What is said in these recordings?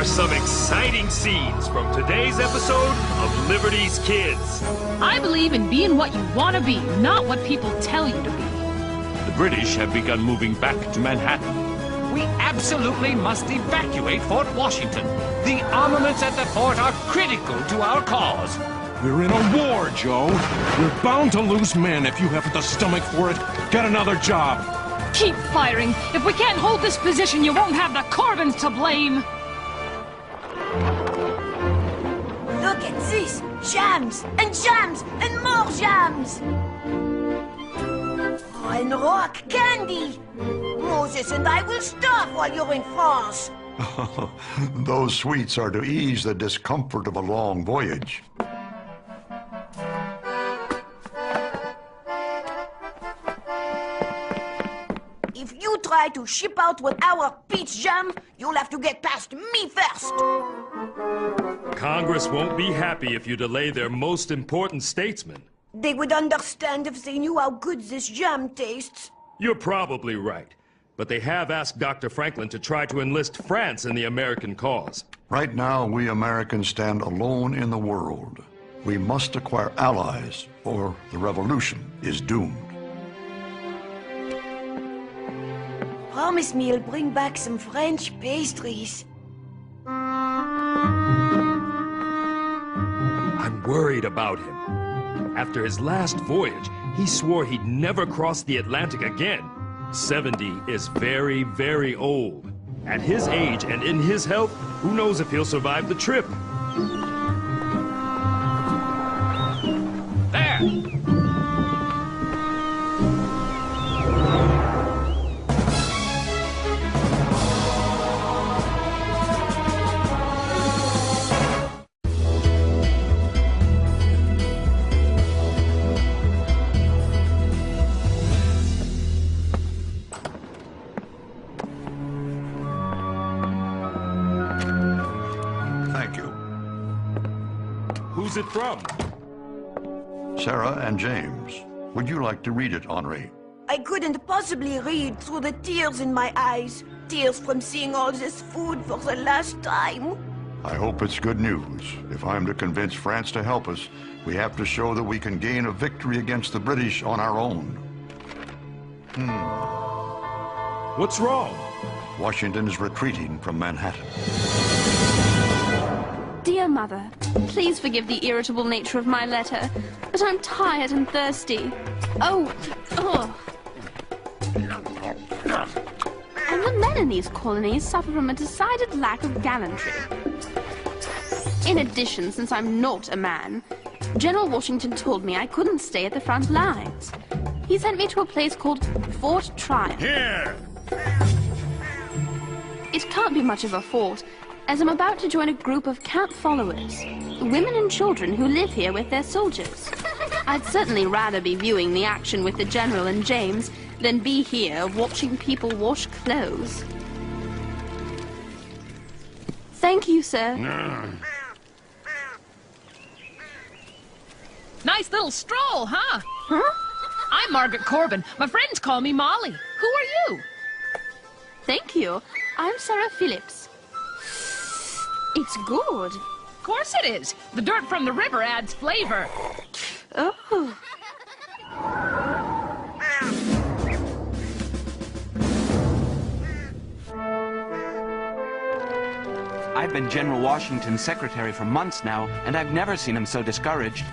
are some exciting scenes from today's episode of Liberty's Kids. I believe in being what you want to be, not what people tell you to be. The British have begun moving back to Manhattan. We absolutely must evacuate Fort Washington. The armaments at the fort are critical to our cause. We're in a war, Joe. We're bound to lose men if you haven't the stomach for it. Get another job. Keep firing. If we can't hold this position, you won't have the Corbins to blame. Look at this! Jams! And more jams! Oh, and rock candy! Moses and I will starve while you're in France. Those sweets are to ease the discomfort of a long voyage. If you try to ship out with our peach jam, you'll have to get past me first. Congress won't be happy if you delay their most important statesman. They would understand if they knew how good this jam tastes. You're probably right. But they have asked Dr. Franklin to try to enlist France in the American cause. Right now, we Americans stand alone in the world. We must acquire allies, or the revolution is doomed. Promise me you'll bring back some French pastries. I'm worried about him. After his last voyage, he swore he'd never cross the Atlantic again. 70 is very, very old. At his age and in his health, who knows if he'll survive the trip? There! Thank you. Who's it from? Sarah and James, would you like to read it, Henri? I couldn't possibly read through the tears in my eyes. Tears from seeing all this food for the last time. I hope it's good news. If I'm to convince France to help us, we have to show that we can gain a victory against the British on our own. What's wrong? Washington is retreating from Manhattan. Dear Mother, please forgive the irritable nature of my letter, but I'm tired and thirsty. And the men in these colonies suffer from a decided lack of gallantry. In addition, since I'm not a man, General Washington told me I couldn't stay at the front lines. He sent me to a place called Fort Tryon. Here! It can't be much of a fort, as I'm about to join a group of camp followers, women and children who live here with their soldiers. I'd certainly rather be viewing the action with the General and James than be here watching people wash clothes. Thank you, sir. Nice little stroll, huh? Huh? I'm Margaret Corbin. My friends call me Molly. Who are you? Thank you. I'm Sarah Phillips. It's good. Of course it is. The dirt from the river adds flavor. Oh. I've been General Washington's secretary for months now, and I've never seen him so discouraged.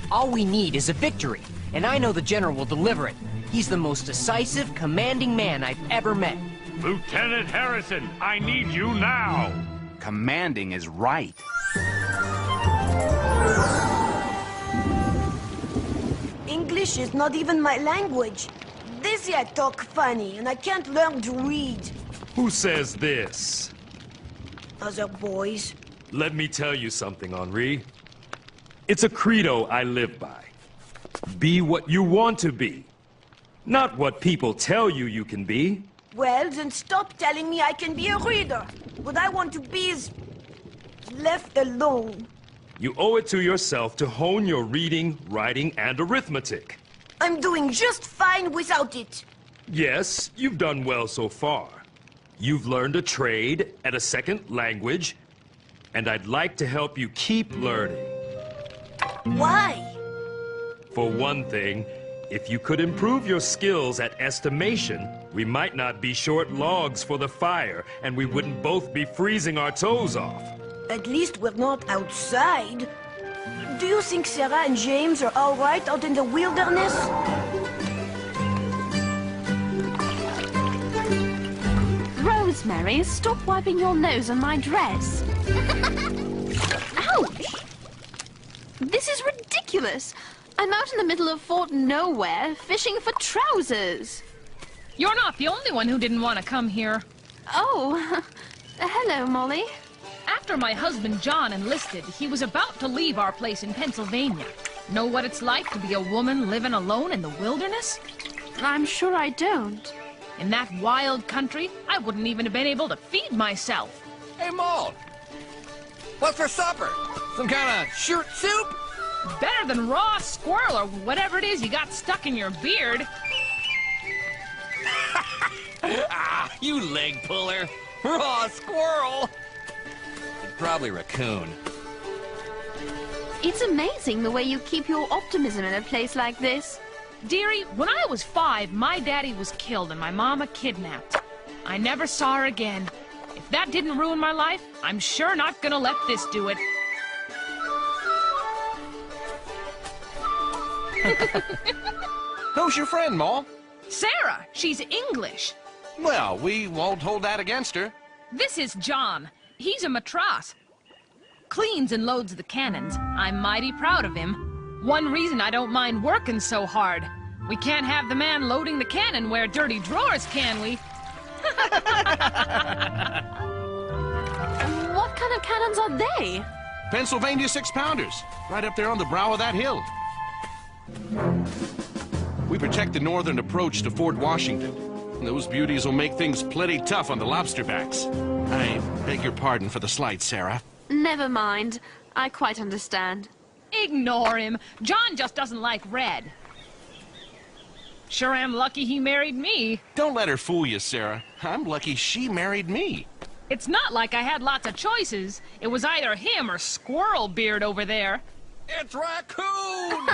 All we need is a victory, and I know the General will deliver it. He's the most decisive, commanding man I've ever met. Lieutenant Harrison, I need you now! Commanding is right. English is not even my language. This year talk funny, and I can't learn to read. Who says this? Other boys. Let me tell you something, Henri. It's a credo I live by. Be what you want to be, not what people tell you you can be. Well, then stop telling me I can be a reader. What I want to be is left alone. You owe it to yourself to hone your reading, writing, and arithmetic. I'm doing just fine without it. Yes, you've done well so far. You've learned a trade and a second language, and I'd like to help you keep learning. Why? For one thing, if you could improve your skills at estimation, we might not be short logs for the fire, and we wouldn't both be freezing our toes off. At least we're not outside. Do you think Sarah and James are all right out in the wilderness? Rosemary, stop wiping your nose on my dress. Ouch! This is ridiculous. I'm out in the middle of Fort Nowhere, fishing for trousers. You're not the only one who didn't want to come here. Oh, hello, Molly. After my husband John enlisted, he was about to leave our place in Pennsylvania. Know what it's like to be a woman living alone in the wilderness? I'm sure I don't. In that wild country, I wouldn't even have been able to feed myself. Hey, Maul! What's for supper? Some kind of shirt soup? Better than raw squirrel or whatever it is you got stuck in your beard. Ah, you leg puller! Raw squirrel! Probably raccoon. It's amazing the way you keep your optimism in a place like this. Dearie, when I was 5, my daddy was killed and my mama kidnapped. I never saw her again. If that didn't ruin my life, I'm sure not gonna let this do it. Who's your friend, Ma? Sarah, she's English. Well, we won't hold that against her. This is John. He's a matras. Cleans and loads the cannons. I'm mighty proud of him. One reason I don't mind working so hard. We can't have the man loading the cannon wear dirty drawers, can we? What kind of cannons are they? Pennsylvania 6-pounders, right up there on the brow of that hill. We protect the northern approach to Fort Washington. Those beauties will make things plenty tough on the lobsterbacks. I beg your pardon for the slight, Sarah. Never mind. I quite understand. Ignore him. John just doesn't like red. Sure am lucky he married me. Don't let her fool you, Sarah. I'm lucky she married me. It's not like I had lots of choices. It was either him or Squirrel Beard over there. It's raccoon!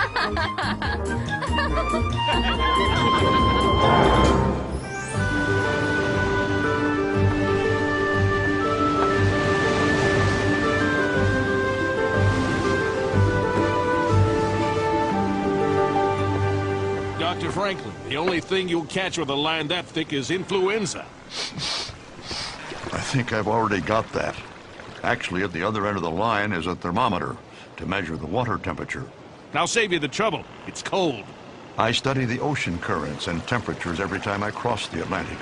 Dr. Franklin, the only thing you'll catch with a line that thick is influenza. I think I've already got that. Actually, at the other end of the line is a thermometer to measure the water temperature. I'll save you the trouble. It's cold. I study the ocean currents and temperatures every time I cross the Atlantic.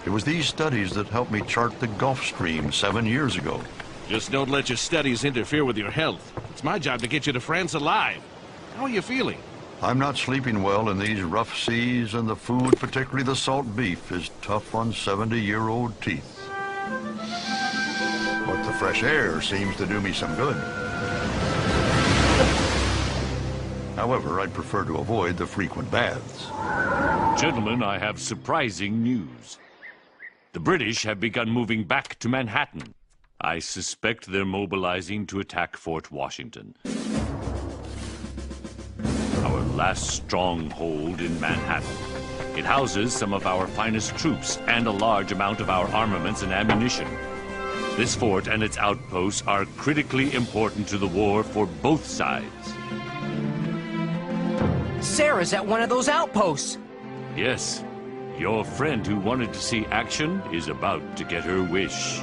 It was these studies that helped me chart the Gulf Stream 7 years ago. Just don't let your studies interfere with your health. It's my job to get you to France alive. How are you feeling? I'm not sleeping well in these rough seas, and the food, particularly the salt beef, is tough on 70-year-old teeth. But the fresh air seems to do me some good. However, I'd prefer to avoid the frequent baths. Gentlemen, I have surprising news. The British have begun moving back to Manhattan. I suspect they're mobilizing to attack Fort Washington. Our last stronghold in Manhattan. It houses some of our finest troops and a large amount of our armaments and ammunition. This fort and its outposts are critically important to the war for both sides. Sarah's at one of those outposts. Yes, your friend who wanted to see action is about to get her wish.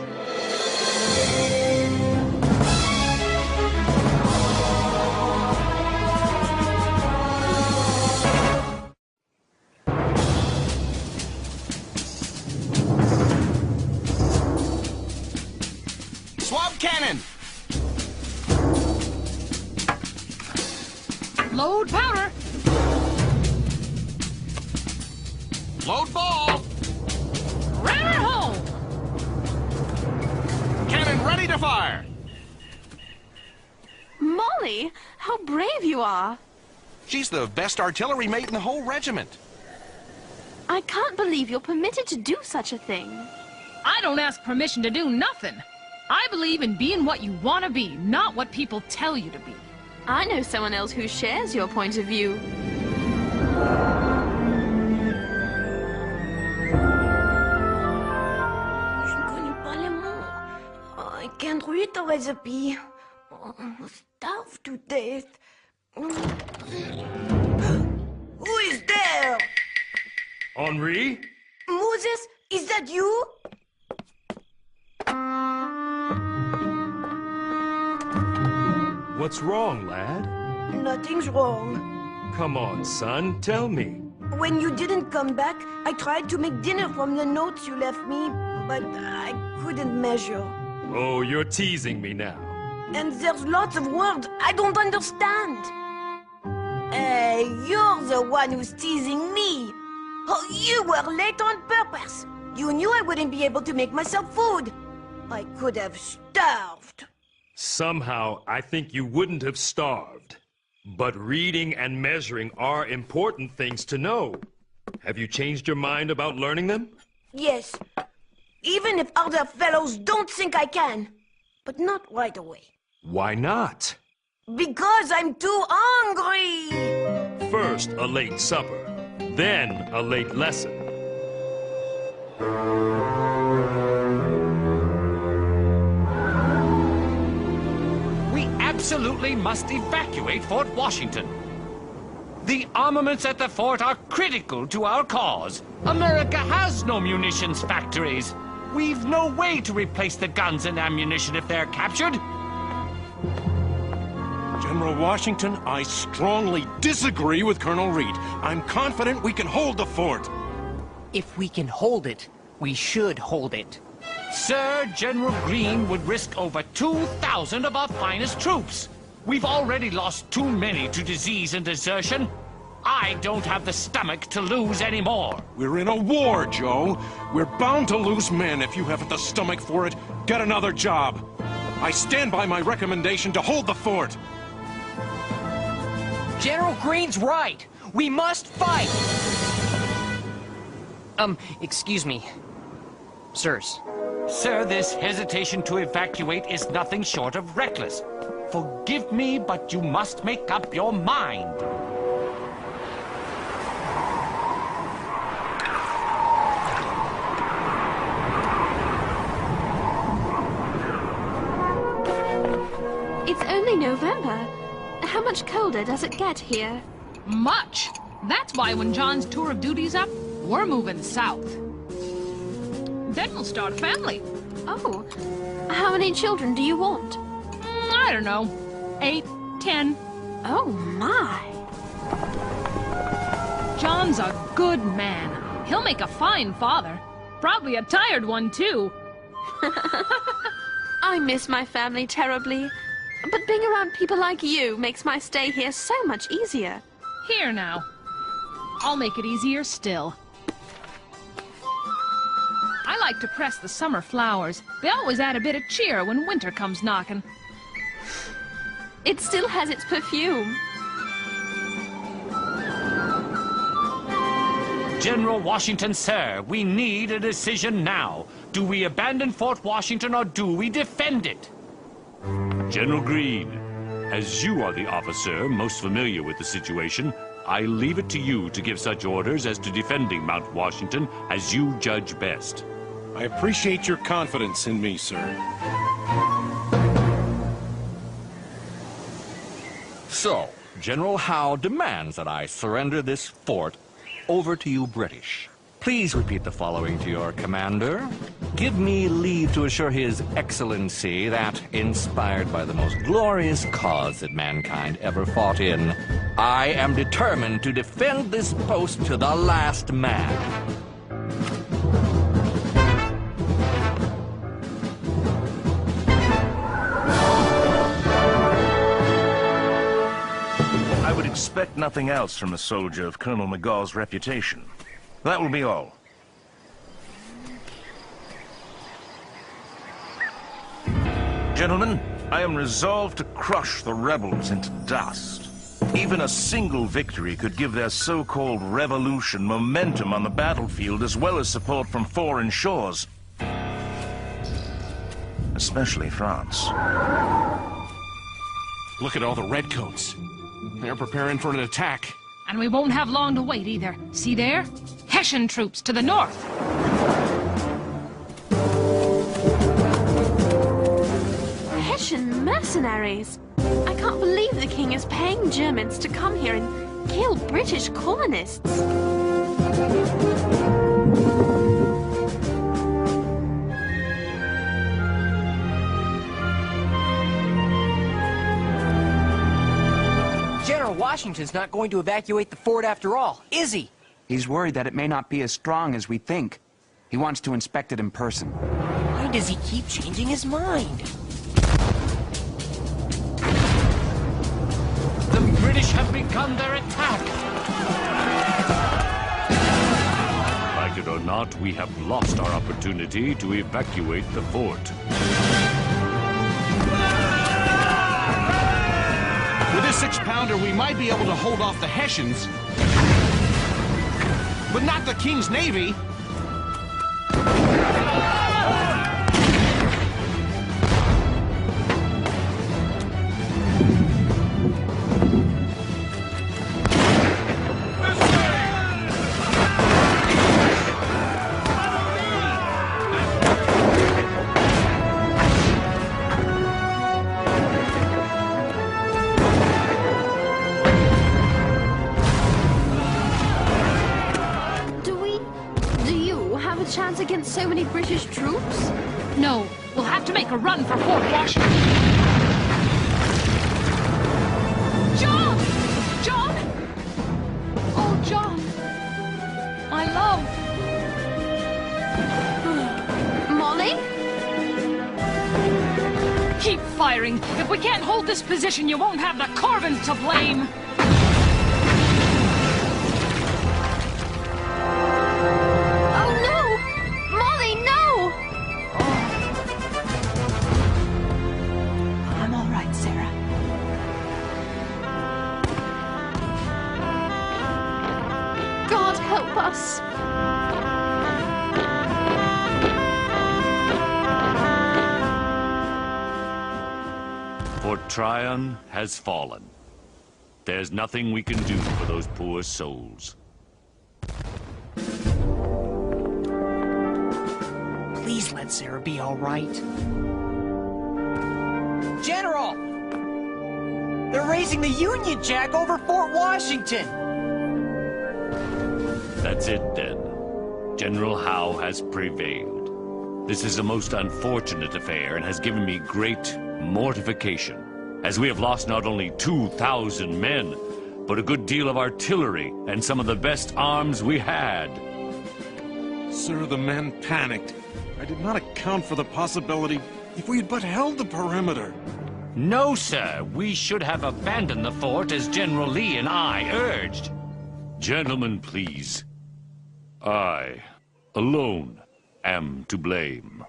Swab cannon! Load powder. Load ball! Ram her home. Cannon ready to fire! Molly, how brave you are. She's the best artillery mate in the whole regiment. I can't believe you're permitted to do such a thing. I don't ask permission to do nothing. I believe in being what you want to be, not what people tell you to be. I know someone else who shares your point of view. Je ne connais pas les mots. I can't read the recipe. I'm starved to death. Who is there? Henri? Moses, is that you? What's wrong, lad? Nothing's wrong. Come on, son, tell me. When you didn't come back, I tried to make dinner from the notes you left me, but I couldn't measure. Oh, you're teasing me now. And there's lots of words I don't understand. You're the one who's teasing me. Oh, you were late on purpose. You knew I wouldn't be able to make myself food. I could have starved. Somehow, I think you wouldn't have starved. But reading and measuring are important things to know. Have you changed your mind about learning them? Yes. Even if other fellows don't think I can. But not right away. Why not? Because I'm too hungry. First, a late supper. Then, a late lesson. We absolutely must evacuate Fort Washington. The armaments at the fort are critical to our cause. America has no munitions factories. We've no way to replace the guns and ammunition if they're captured. General Washington, I strongly disagree with Colonel Reed. I'm confident we can hold the fort. If we can hold it, we should hold it. Sir, General Greene would risk over 2,000 of our finest troops. We've already lost too many to disease and desertion. I don't have the stomach to lose any more. We're in a war, Joe. We're bound to lose men. If you haven't the stomach for it, get another job. I stand by my recommendation to hold the fort. General Greene's right. We must fight. Excuse me. Sirs. Sir, this hesitation to evacuate is nothing short of reckless. Forgive me, but you must make up your mind. It's only November. How much colder does it get here? Much. That's why when John's tour of duty's up, we're moving south. Then we'll start a family. Oh. How many children do you want? I don't know. 8, 10. Oh, my. John's a good man. He'll make a fine father. Probably a tired one, too. I miss my family terribly. But being around people like you makes my stay here so much easier. Here now. I'll make it easier still. I like to press the summer flowers. They always add a bit of cheer when winter comes knocking. It still has its perfume. General Washington, sir, we need a decision now. Do we abandon Fort Washington or do we defend it? General Greene, as you are the officer most familiar with the situation, I leave it to you to give such orders as to defending Mount Washington as you judge best. I appreciate your confidence in me, sir. So, General Howe demands that I surrender this fort over to you British. Please repeat the following to your commander. Give me leave to assure His Excellency that, inspired by the most glorious cause that mankind ever fought in, I am determined to defend this post to the last man. I would expect nothing else from a soldier of Colonel McGaw's reputation. That will be all. Gentlemen, I am resolved to crush the rebels into dust. Even a single victory could give their so-called revolution momentum on the battlefield as well as support from foreign shores. especially France. Look at all the redcoats. They're preparing for an attack. And we won't have long to wait either. See there? Hessian troops to the north. Hessian mercenaries! I can't believe the king is paying Germans to come here and kill British colonists. General Washington's not going to evacuate the fort after all, is he? He's worried that it may not be as strong as we think. He wants to inspect it in person. Why does he keep changing his mind? The British have begun their attack! Like it or not, we have lost our opportunity to evacuate the fort. With this 6-pounder, we might be able to hold off the Hessians. But not the King's Navy. Chance against so many British troops? No, we'll have to make a run for Fort Washington. John! John! Oh, John! My love! Molly? Keep firing. If we can't hold this position, you won't have the Corvins to blame. Us. Fort Tryon has fallen. There's nothing we can do for those poor souls. Please let Sarah be all right. General! They're raising the Union Jack over Fort Washington! That's it, then. General Howe has prevailed. This is a most unfortunate affair and has given me great mortification, as we have lost not only 2,000 men, but a good deal of artillery and some of the best arms we had. Sir, the men panicked. I did not account for the possibility if we had but held the perimeter. No, sir. We should have abandoned the fort as General Lee and I urged. Gentlemen, please. I, alone, am to blame.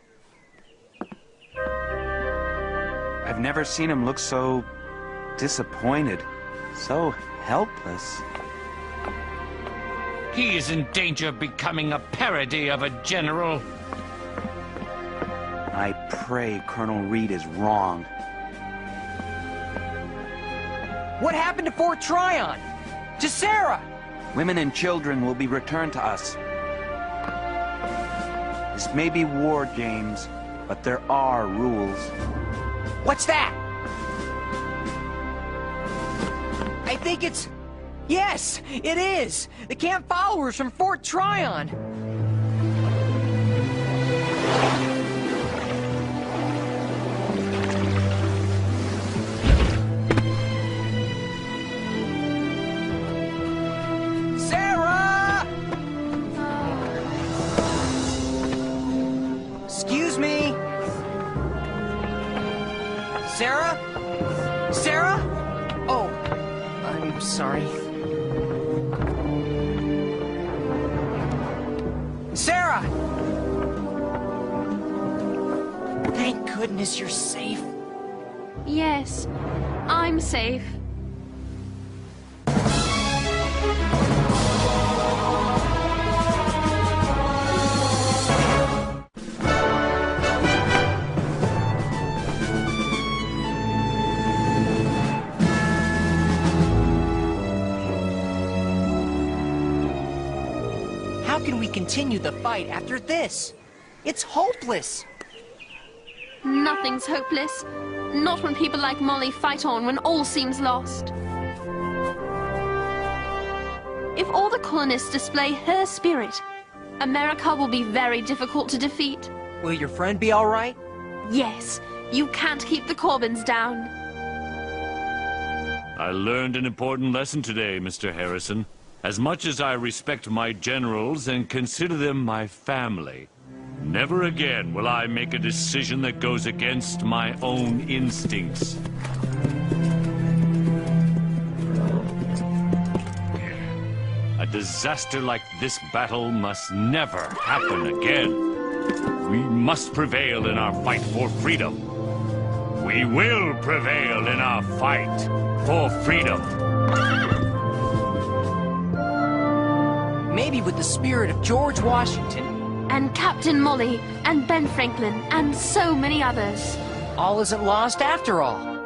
I've never seen him look so disappointed, so helpless. He is in danger of becoming a parody of a general. I pray Colonel Reed is wrong. What happened to Fort Tryon? To Sarah? Women and children will be returned to us. This may be war, James, but there are rules. What's that? I think it's... Yes, it is! The camp followers from Fort Tryon! Sarah! Excuse me? Sarah? Sarah? Oh, I'm sorry. Sarah! Thank goodness you're safe. Yes, I'm safe. How can we continue the fight after this? It's hopeless. Nothing's hopeless. Not when people like Molly fight on when all seems lost. If all the colonists display her spirit, America will be very difficult to defeat. Will your friend be all right? Yes, you can't keep the Corbins down. I learned an important lesson today, Mr. Harrison. As much as I respect my generals and consider them my family, never again will I make a decision that goes against my own instincts. A disaster like this battle must never happen again. We must prevail in our fight for freedom. We will prevail in our fight for freedom. Maybe with the spirit of George Washington. And Captain Molly, and Ben Franklin, and so many others. All isn't lost after all.